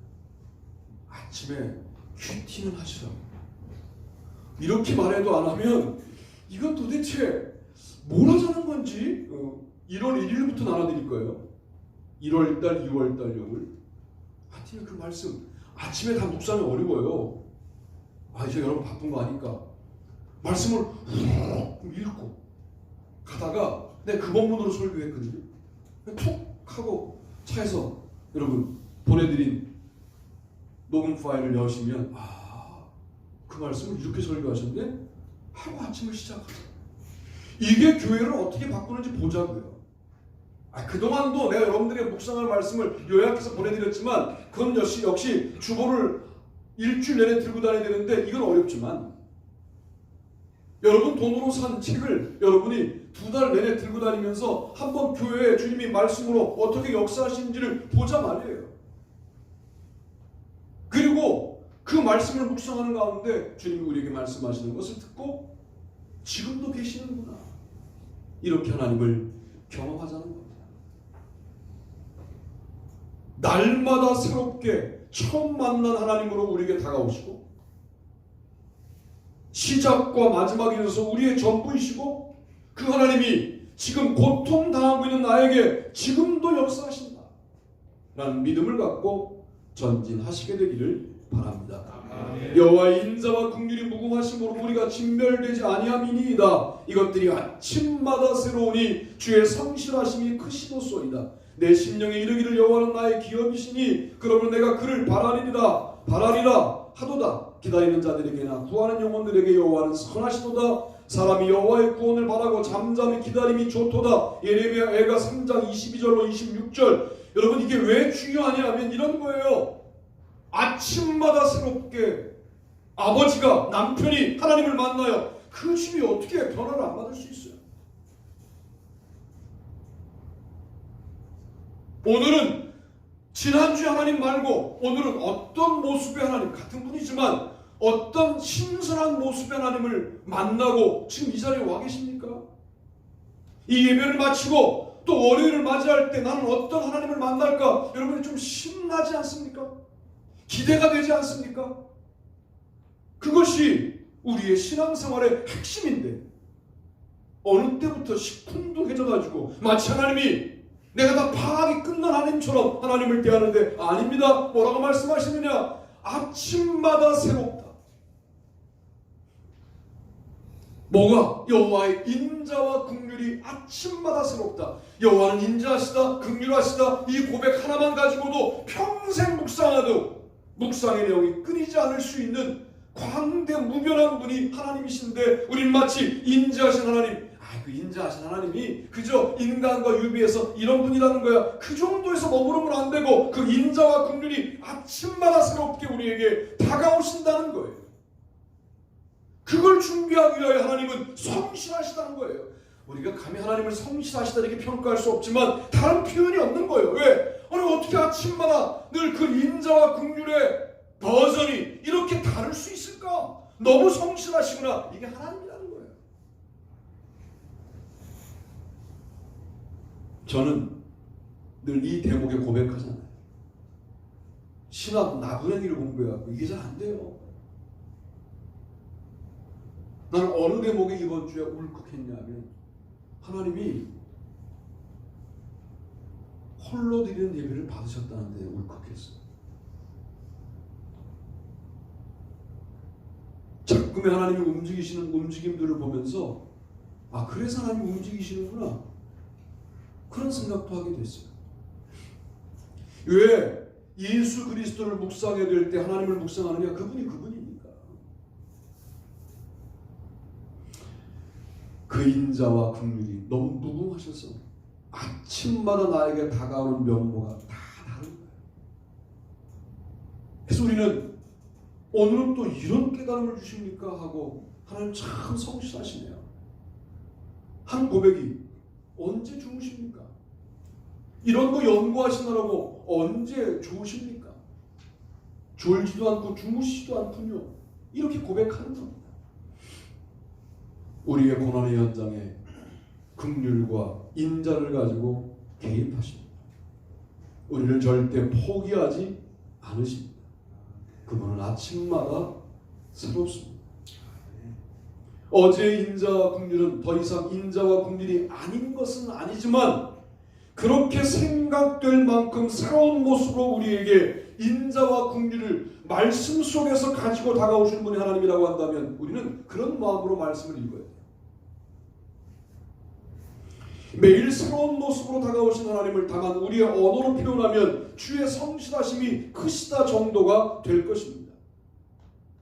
아침에 큐티는 하시라고. 이렇게 말해도 안 하면 이건 도대체 뭘 하자는 건지 1월 1일부터 나눠드릴 거예요. 1월 1달, 2월 달력을. 하여튼 그 말씀 아침에 다 묵상이 어려워요. 이제 여러분 바쁜 거 아니까 말씀을 훅 읽고 가다가 내가 그 본문으로 설교했거든요. 툭 하고 차에서 여러분 보내드린 녹음 파일을 여시면 그 말씀을 이렇게 설교하셨네? 하고 아침을 시작하죠. 이게 교회를 어떻게 바꾸는지 보자고요. 그동안도 내가 여러분들의 묵상할 말씀을 요약해서 보내드렸지만 그건 역시 주보를 일주일 내내 들고 다녀야 되는데 이건 어렵지만 여러분 돈으로 산 책을 여러분이 2달 내내 들고 다니면서 한번 교회에 주님이 말씀으로 어떻게 역사하시는지를 보자 말이에요. 그리고 그 말씀을 묵상하는 가운데 주님이 우리에게 말씀하시는 것을 듣고 지금도 계시는구나, 이렇게 하나님을 경험하자는 겁니다. 날마다 새롭게 처음 만난 하나님으로 우리에게 다가오시고 시작과 마지막에 있어서 우리의 전부이시고 그 하나님이 지금 고통당하고 있는 나에게 지금도 역사하신다 라는 믿음을 갖고 전진하시게 되기를 바랍니다. 여호와의 인자와 긍휼이 무궁하심으로 우리가 진멸되지 아니함이니이다. 이것들이 아침마다 새로우니 주의 성실하심이 크시도소이다. 내 심령에 이르기를 여호와는 나의 기업이시니 그러므로 내가 그를 바라리라 하도다. 기다리는 자들에게나 구하는 영혼들에게 여호와는 선하시도다. 사람이 여호와의 구원을 바라고 잠잠히 기다림이 좋도다. 예레미야 애가 3장 22절로 26절. 여러분, 이게 왜 중요하냐면 이런 거예요. 아침마다 새롭게 아버지가, 남편이 하나님을 만나요. 그 집이 어떻게 변화를 안 받을 수 있어요? 오늘은 지난주에 하나님 말고 오늘은 어떤 모습의 하나님, 같은 분이지만 어떤 신선한 모습의 하나님을 만나고 지금 이 자리에 와 계십니까? 이 예배를 마치고 또 월요일을 맞이할 때 나는 어떤 하나님을 만날까? 여러분이 좀 신나지 않습니까? 기대가 되지 않습니까? 그것이 우리의 신앙생활의 핵심인데 어느 때부터 시큰둥해져가지고 마치 하나님이 내가 다 파악이 끝난 하나님처럼 하나님을 대하는데 아닙니다. 뭐라고 말씀하시느냐? 아침마다 새롭다. 뭐가? 여호와의 인자와 긍휼이 아침마다 새롭다. 여호와는 인자하시다, 긍휼하시다. 이 고백 하나만 가지고도 평생 묵상해도 묵상의 내용이 끊이지 않을 수 있는 광대무변한 분이 하나님이신데 우린 마치 인자하신 하나님, 그 인자하신 하나님이 그저 인간과 유비해서 이런 분이라는 거야. 그 정도에서 머무르면 안 되고 그 인자와 긍휼이 아침마다 새롭게 우리에게 다가오신다는 거예요. 그걸 준비하기 위하여 하나님은 성실하시다는 거예요. 우리가 감히 하나님을 성실하시다 이렇게 평가할 수 없지만 다른 표현이 없는 거예요. 왜? 아니 어떻게 아침마다 늘 그 인자와 긍휼의 버전이 이렇게 다를 수 있을까? 너무 성실하시구나. 이게 하나님이라는 거예요. 저는 늘 이 대목에 고백하잖아요. 신학 나부랭이를 공부해갖고 이게 잘 안 돼요. 나는 어느 대목에 이번 주에 울컥했냐면 하나님이 홀로 드리는 예배를 받으셨다는데 울컥했어요. 자꾸의 하나님이 움직이시는 움직임들을 보면서 아, 그래서 하나님이 움직이시는구나, 그런 생각도 하게 됐어요. 왜 예수 그리스도를 묵상해야 될 때 하나님을 묵상하느냐? 그분이니까. 그 인자와 긍휼이 너무 무궁하셔서 아침마다 나에게 다가오는 면모가 다 다른 거예요. 그래서 우리는 오늘은 또 이런 깨달음을 주십니까? 하고 하나님 참 성실하시네요. 한 고백이 언제 주무십니까? 이런 거 연구하시느라고 언제 좋으십니까? 졸지도 않고 주무시지도 않군요. 이렇게 고백하는 겁니다. 우리의 고난의 현장에 긍휼과 인자를 가지고 개입하십니다. 우리를 절대 포기하지 않으십니다. 그분은 아침마다 새롭습니다. 어제의 인자와 긍휼은 더 이상 인자와 긍휼이 아닌 것은 아니지만 그렇게 생각될 만큼 새로운 모습으로 우리에게 인자와 긍휼을 말씀 속에서 가지고 다가오시는 분이 하나님이라고 한다면 우리는 그런 마음으로 말씀을 읽어야 돼요. 매일 새로운 모습으로 다가오신 하나님을 다만 우리의 언어로 표현하면 주의 성실하심이 크시다 정도가 될 것입니다.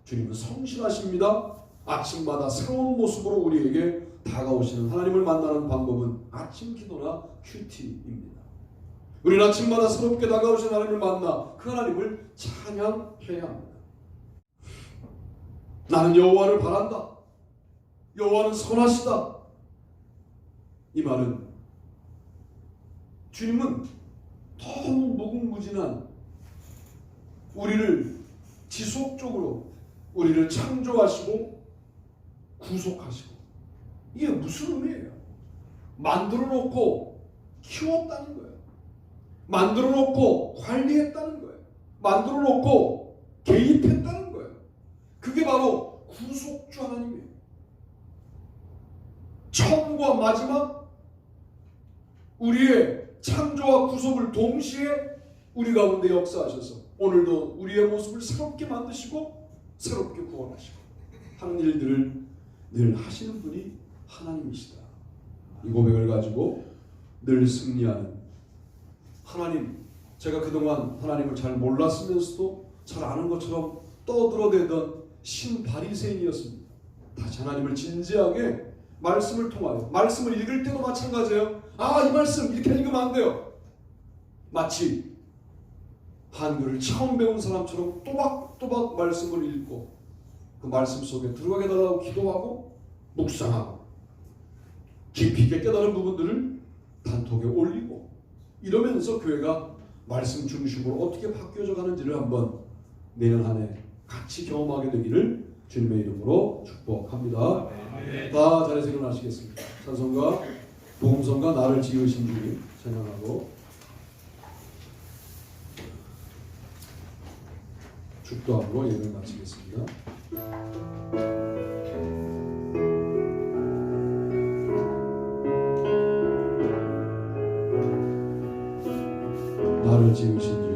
주님은 성실하십니다. 아침마다 새로운 모습으로 우리에게 다가오시는 하나님을 만나는 방법은 아침 기도나 큐티입니다. 우리는 아침마다 새롭게 다가오신 하나님을 만나 그 하나님을 찬양해야 합니다. 나는 여호와를 바란다. 여호와는 선하시다. 이 말은 주님은 너무 무궁무진한 우리를 지속적으로 우리를 창조하시고 구속하시고, 이게 무슨 의미예요? 만들어 놓고 키웠다는 거예요. 만들어 놓고 관리했다는 거예요. 만들어 놓고 개입했다는 거예요. 그게 바로 구속주 하나님이에요. 처음과 마지막, 우리의 창조와 구속을 동시에 우리 가운데 역사하셔서 오늘도 우리의 모습을 새롭게 만드시고 새롭게 구원하시고 하는 일들을 늘 하시는 분이 하나님이시다. 이 고백을 가지고 늘 승리하는 하나님. 제가 그동안 하나님을 잘 몰랐으면서도 잘 아는 것처럼 떠들어대던 신바리새인이었습니다. 다시 하나님을 진지하게 말씀을 통하여, 말씀을 읽을 때도 마찬가지예요. 이 말씀 이렇게 읽으면 안 돼요. 마치 한글을 처음 배운 사람처럼 또박또박 말씀을 읽고 그 말씀 속에 들어가게 달라고 기도하고 묵상하고 깊이 있게 깨달은 부분들을 단톡에 올리고, 이러면서 교회가 말씀 중심으로 어떻게 바뀌어져 가는지를 한번 내년 한 해 같이 경험하게 되기를 주님의 이름으로 축복합니다. 다 자리에서 일어나시겠습니다. 찬송가 복음성가 나를 지으신 주님 찬양하고 축도함으로 예배를 마치겠습니다. 나를 지으신 주님,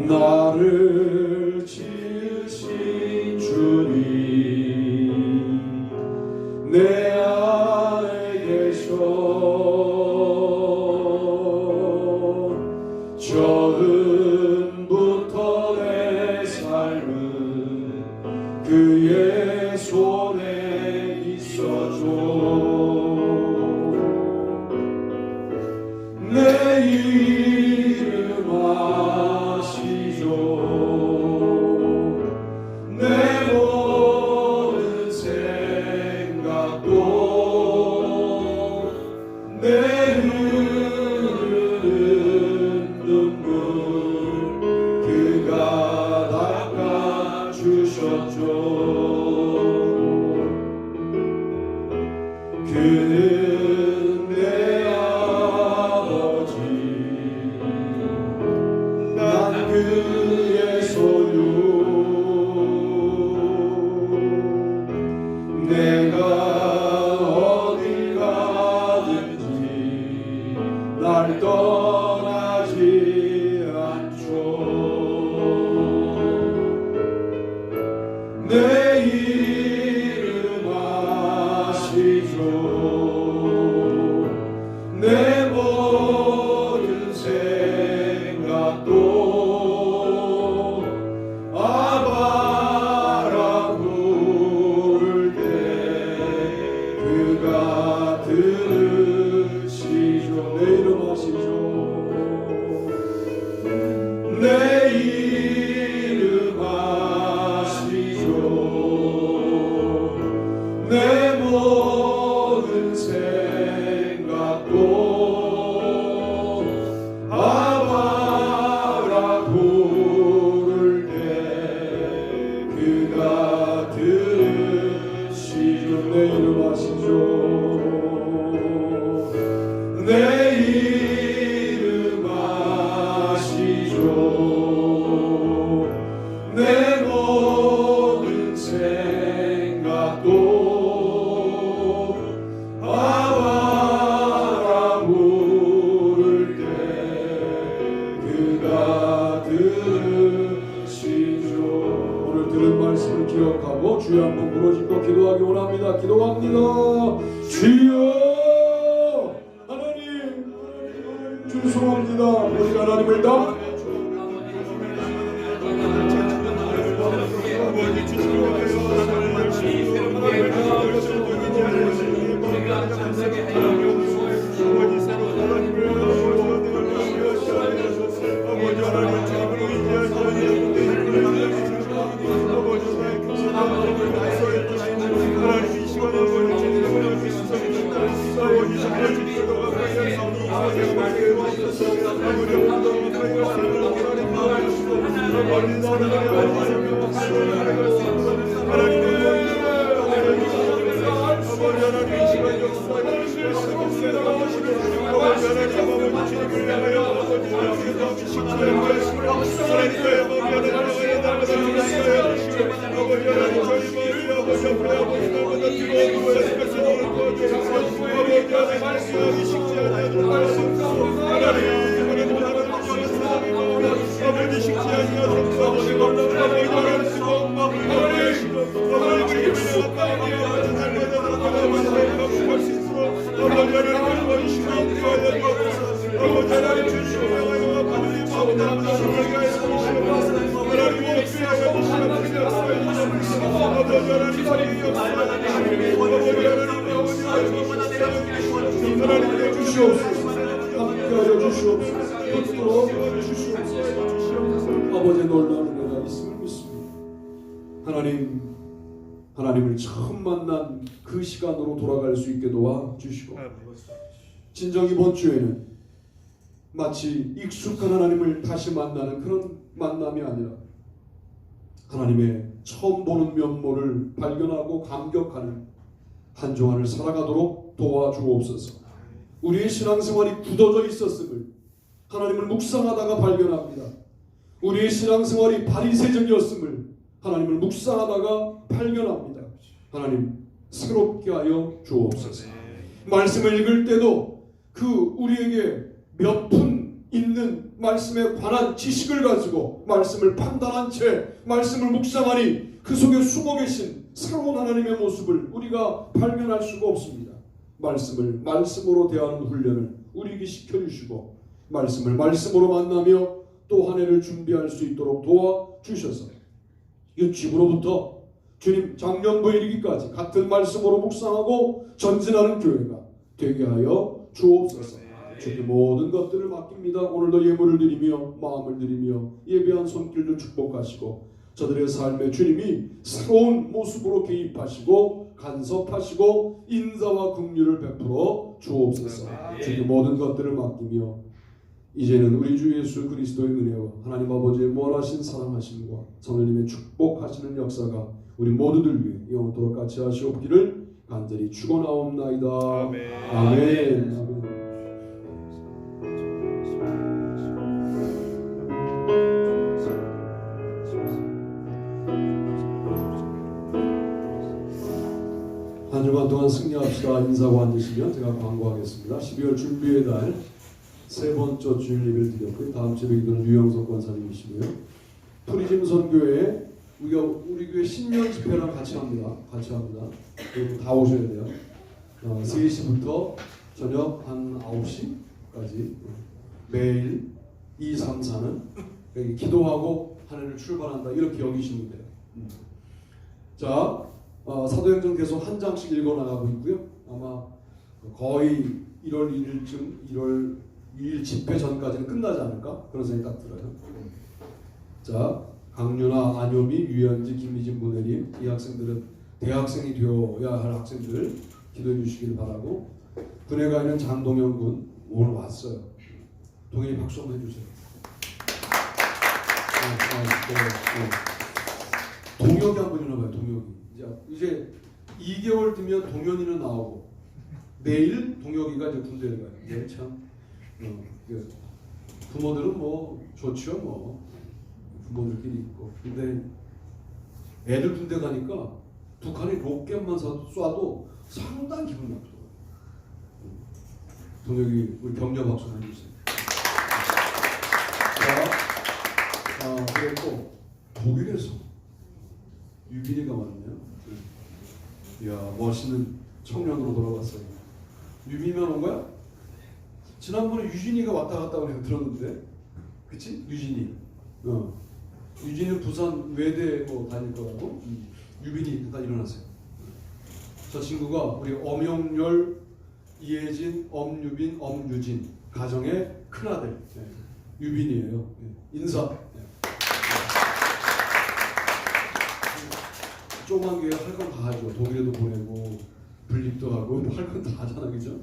나를 지으신 주님, 내 안에 계셔. 처음부터 내 삶은 그의 손에 있어줘. 내 이름 아시죠. 내 모든 생각도 내 흐르는 눈물 그가 닦아주셨죠. 그는 내 아버지, 난 그의 소유. 내가 어딜 가든지 날 떠나지 않죠. 내 이름 아시죠. 내 모든 생각도 아바라 부를 때 그가 들으시죠. 내 이름 아시죠. 내 이름 아시죠. 내 모든 생각도 아바라 부를 때 그가 들으시죠. 내 이름 아시죠. 내 이름 아시죠. 내 모든 생각도 아바라 부를 때 그가 들으시죠. 오늘 들은 말씀을 기억하고 주여 한번 부르짖고 기도하기 원합니다. 기도합니다. 주여 하나님, 죄송합니다. 우리가 하나님을 다 아버지 하나님께 주시옵소서. 함께하여 주시옵소서. 붙들어 주시옵소서. 아버지의 놀라운 은혜가 있음을 믿습니다. 하나님을 처음 만난 그 시간으로 돌아갈 수 있게 도와주시고, 진정 이번 주에는 마치 익숙한 하나님을 다시 만나는 그런 만남이 아니라 하나님의 처음 보는 면모를 발견하고 감격하는 한 주간을 살아가도록 도와주옵소서. 우리의 신앙생활이 굳어져 있었음을 하나님을 묵상하다가 발견합니다. 우리의 신앙생활이 바리새적이었음을 하나님을 묵상하다가 발견합니다. 하나님 새롭게 하여 주옵소서. 말씀을 읽을 때도 그 우리에게 몇 푼 있는 말씀에 관한 지식을 가지고 말씀을 판단한 채 말씀을 묵상하니 그 속에 숨어 계신 새로운 하나님의 모습을 우리가 발견할 수가 없습니다. 말씀을 말씀으로 대하는 훈련을 우리에게 시켜주시고, 말씀을 말씀으로 만나며 또 한 해를 준비할 수 있도록 도와주셔서 유치부로부터 주님 작년부에 이르기까지 같은 말씀으로 묵상하고 전진하는 교회가 되게 하여 주옵소서. 주께 모든 것들을 맡깁니다. 오늘도 예물을 드리며 마음을 드리며 예배한 손길들 축복하시고 저들의 삶에 주님이 새로운 모습으로 개입하시고 간섭하시고 인사와 긍휼을 베풀어 주옵소서. 주께 모든 것들을 맡기며 이제는 우리 주 예수 그리스도의 은혜와 하나님 아버지의 무한하신 사랑하심과 성령님의 축복하시는 역사가 우리 모두들 위해 영원토록 같이 하시옵기를 간절히 축원하옵나이다. 아멘. 아멘. 아멘. 한 주간 동안 승리합시다 인사하고 앉으시면 제가 광고하겠습니다. 12월 준비의 달 세 번째 주일 예배를 드렸고요. 다음 주에 기도는 유영석 권사님이시고요. 프리즘 선교회 우리 교회 신년 집회랑 같이 합니다. 여러분 다 오셔야 돼요. 3시부터 저녁 한 9시까지 매일 2, 3, 4는 여기 기도하고 한 해를 출발한다 이렇게 여기시면 돼요. 자, 사도행전 계속 한 장씩 읽어나가고 있고요. 아마 거의 1월 1일쯤 1월 2일 집회 전까지는 끝나지 않을까 그런 생각이 딱 들어요. 자, 강유나 안효미, 유현지, 김미진, 문혜림 이 학생들은 대학생이 되어야 할 학생들 기도해 주시길 바라고, 군에 가 있는 장동현 군 오늘 왔어요. 동현이 박수 한번 해주세요. 동혁이 한번 일어나봐요. 동혁이 이제 2개월 뒤면 동현이는 나오고 내일 동혁이가 이제 군대를 가요. 네, 참 부모들은 뭐 좋죠. 뭐 부모들끼리 있고. 근데 애들 군대 가니까 북한이 로켓만 쏴도 상당히 기분 나쁘더라고요. 동혁이 우리 격려 박수 해주세요. 자, 그리고 독일에서 유빈이가 왔네요. 이야, 멋있는 청년으로 돌아왔어요. 유빈이만 온 거야? 지난번에 유진이가 왔다 갔다 우리가 들었는데, 그치? 유진이. 유진이는 부산 외대 뭐 다닐 거라고. 유빈이 일단 일어나세요. 저 친구가 우리 엄영열, 이혜진, 엄유빈, 엄유진 가정의 큰아들 유빈이에요. 인사. 조그만 교회 할 건 다 하죠. 독일에도 보내고 분립도 하고 할 건 다 하잖아, 그죠?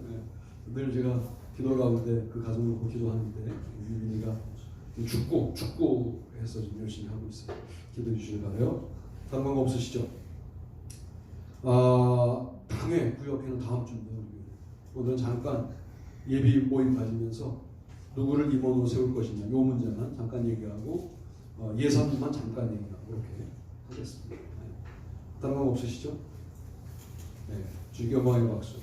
늘 제가 기도 가운데 그 가정을 보고 기도하는데 유빈이가 축구해서 좀 열심히 하고 있어요. 기도해 주시길 바라요. 다른 거 없으시죠? 당회 구역회는 다음 주입니다. 오늘은 잠깐 예비 모임 가지면서 누구를 임원으로 세울 것이냐 이 문제만 잠깐 얘기하고 예산만 잠깐 얘기하고 이렇게 하겠습니다. 다른 거 없으시죠? 네, 주기어마의 박수.